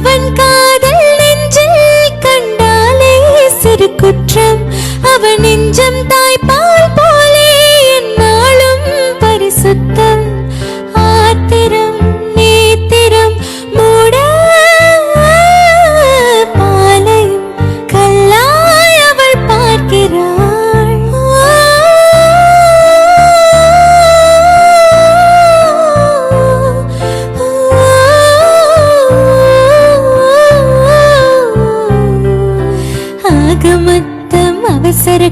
அவன் காதல் நெஞ்சில் கண்டாலே சிறு குற்றம். அவன் நெஞ்சம் தாய்ப்பால் போலே என்னாலும் பரிசுத்தம். ஆத்திரம் நேத்திரம் மூட பாலையும் கல்லாய் அவள் பார்க்கிறாள். ஆகமத்தம் அவசர